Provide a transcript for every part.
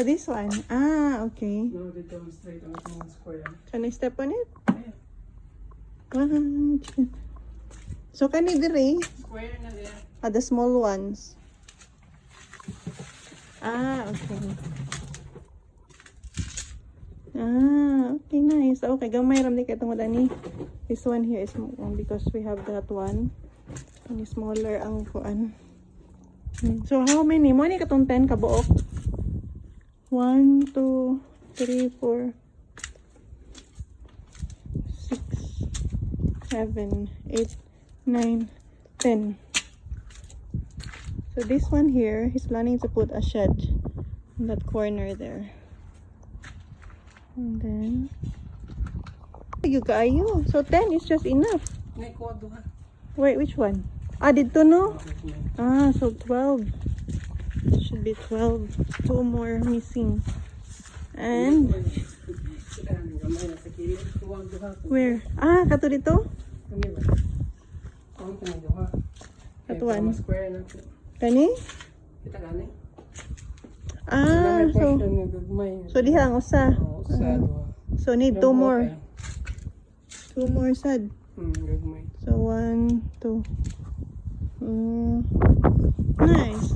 So this one. Ah, okay. No, they go straight on the square. Can I step on it? Yeah. 1, 2. So can I dire? Square na there. The small ones. Ah, okay. Ah, okay, nice. Okay, gamay ram ni katong dani. This one here is because we have that one. Any smaller ang kuan. So how many? Mo ni katong 10 kabuok? 1, 2, 3, 4, 6, 7, 8, 9, 10. So this one here, he's planning to put a shed in that corner there. And then you kayo. So 10 is just enough. Wait, which one? Dito no? So 12. It should be 12. 2 more missing. And where? Kato dito? Kato one. Kani? So diha ang usa. So need 2 more. 2 more sad. So 1, 2. Nice.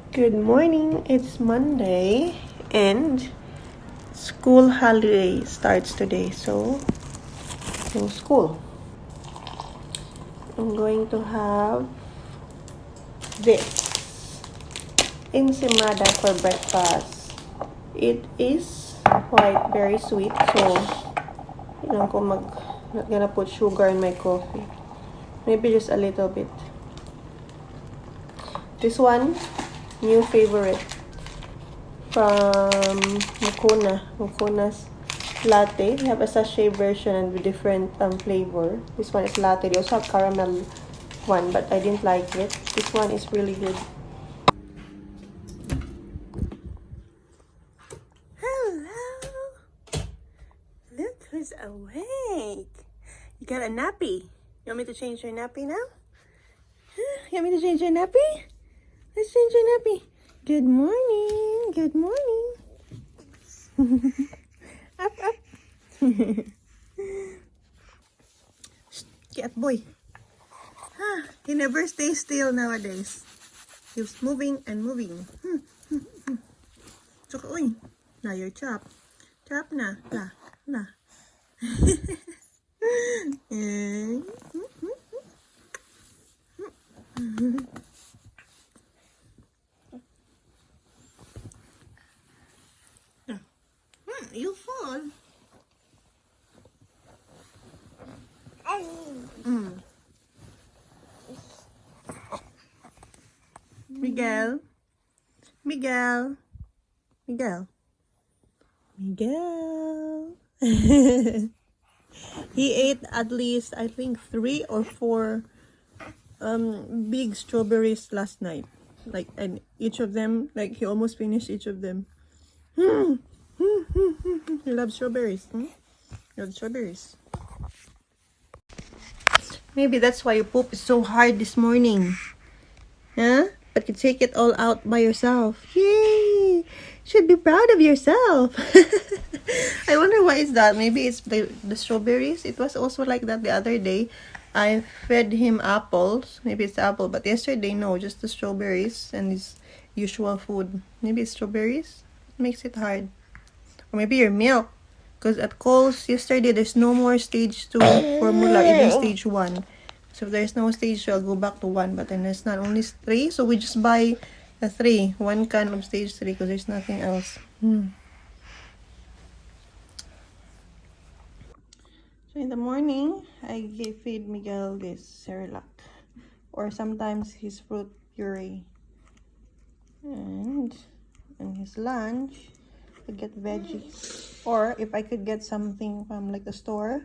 Good morning. It's Monday and school holiday starts today. So school. I'm going to have this ensaymada for breakfast. It is quite very sweet, so not gonna put sugar in my coffee. Maybe just a little bit. This one, new favorite from Mukuna's latte. They have a sachet version and with different flavor. This one is latte. They also have caramel one, but I didn't like it. This one is really good. Who's awake? You got a nappy. You want me to change your nappy now? You want me to change your nappy? Let's change your nappy. Good morning. Good morning. Up. Cat boy. He never stays still nowadays. He's moving and moving. So, uy. Now you're chopped. Chop na. Na. You fall. Miguel. He ate at least, I think, 3 or 4 big strawberries last night. And each of them, he almost finished each of them. He loves strawberries. You love strawberries. Maybe that's why you poop so hard this morning. Huh? But you take it all out by yourself. Yay! Should be proud of yourself. I wonder why is that. Maybe it's the strawberries. It was also like that the other day. I fed him apples. Maybe it's apple. But yesterday, no. Just the strawberries and his usual food. Maybe it's strawberries. It makes it hard. Or maybe your milk. Because at Kohl's yesterday, there's no more stage 2 formula. Even stage 1. So if there's no stage 2, I'll go back to 1. But then there's not only 3. So we just buy the 3. 1 can of stage 3 because there's nothing else. So in the morning, I feed Miguel this Cerelac. Or sometimes his fruit puree. And in his lunch, I get veggies. Or if I could get something from the store,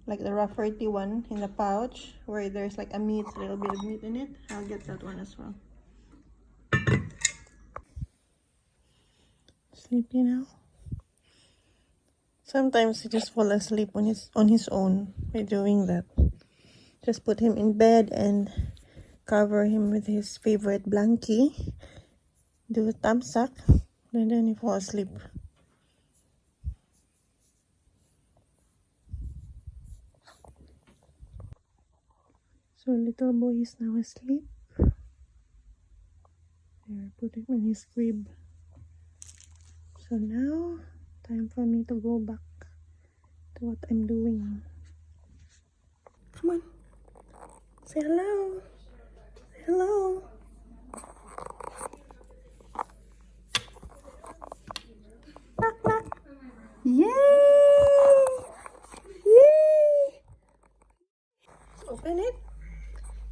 like the Rafferty one in the pouch, where there's a meat, a little bit of meat in it, I'll get that one as well. Sleepy now? Sometimes he just fall asleep on his own by doing that. Just put him in bed and cover him with his favorite blankie. Do a thumbs up And then he fall asleep. So little boy is now asleep. There, put him in his crib. So now, time for me to go back to what I'm doing. Come on. Say hello. Say hello. Knock, knock. Yay! Yay! Open it.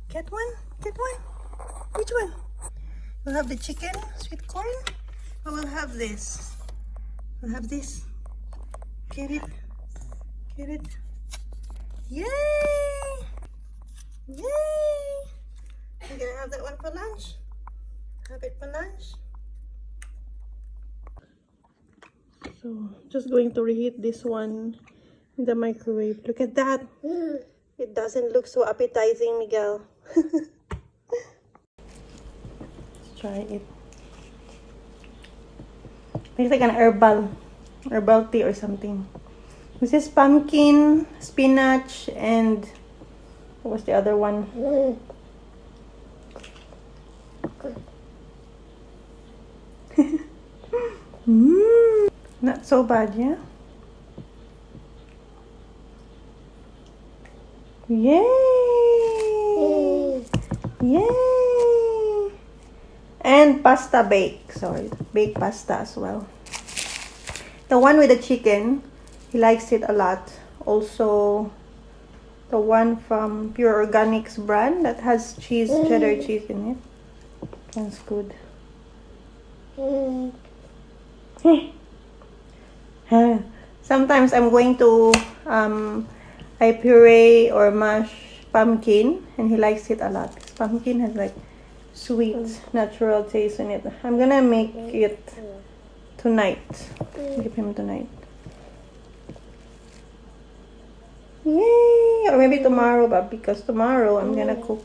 Get one. Get one. Which one? We'll have the chicken, sweet corn. Or we'll have this. We'll have this. Get it. Get it. Yay! Yay! I'm gonna have that one for lunch. Have it for lunch. So, just going to reheat this one in the microwave. Look at that. It doesn't look so appetizing, Miguel. Let's try it. It's like an herbal tea or something. This is pumpkin, spinach, and what was the other one? Not so bad, yeah? Yay! Yay! And pasta bake. Sorry, baked pasta as well. The one with the chicken, he likes it a lot. Also, the one from Pure Organics brand that has cheese, cheddar cheese in it. That's good. Sometimes I'm going to I puree or mash pumpkin, and he likes it a lot. Pumpkin has like sweet, natural taste in it. I'm gonna make it tonight. Give him tonight. Yay! Or maybe tomorrow, but because tomorrow I'm gonna cook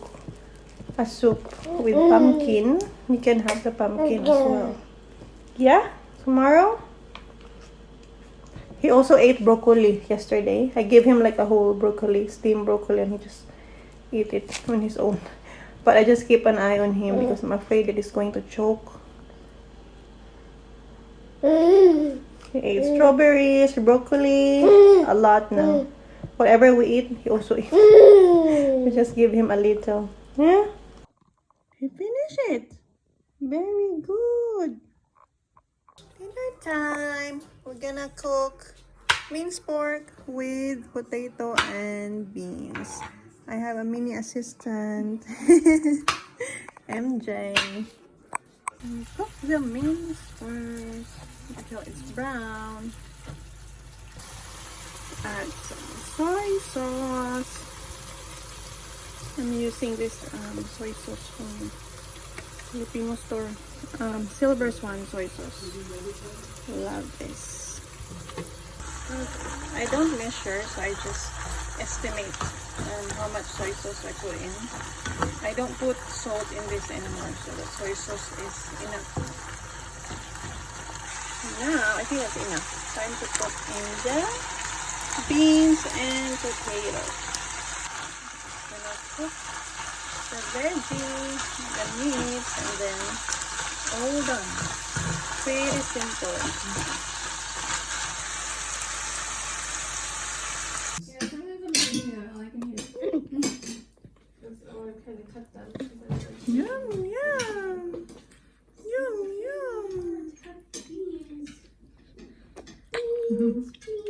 a soup with pumpkin. You can have the pumpkin as well. Yeah? Tomorrow? He also ate broccoli yesterday. I gave him like a whole broccoli, steamed broccoli, and he just ate it on his own. But I just keep an eye on him because I'm afraid that he's going to choke. He ate strawberries, broccoli, a lot now. Whatever we eat, he also eats. We just give him a little. Yeah? He finished it. Very good. Dinner time. We're gonna cook minced pork with potato and beans. I have a mini assistant, MJ. Cook the mince first until it's brown. Add some soy sauce. I'm using this soy sauce from Filipino store. Silver Swan soy sauce. Love this. I don't measure, so I just estimate how much soy sauce I put in. I don't put salt in this anymore, so the soy sauce is enough. Now, I think that's enough. Time to put in the beans and potatoes. Gonna cook the veggies, the meat, and then all done. Pretty simple. Yeah, some of them, yeah, I can hear. That's all I kind of cut them. Yum, yum. Yum, yum. Cut beans. Beans, beans.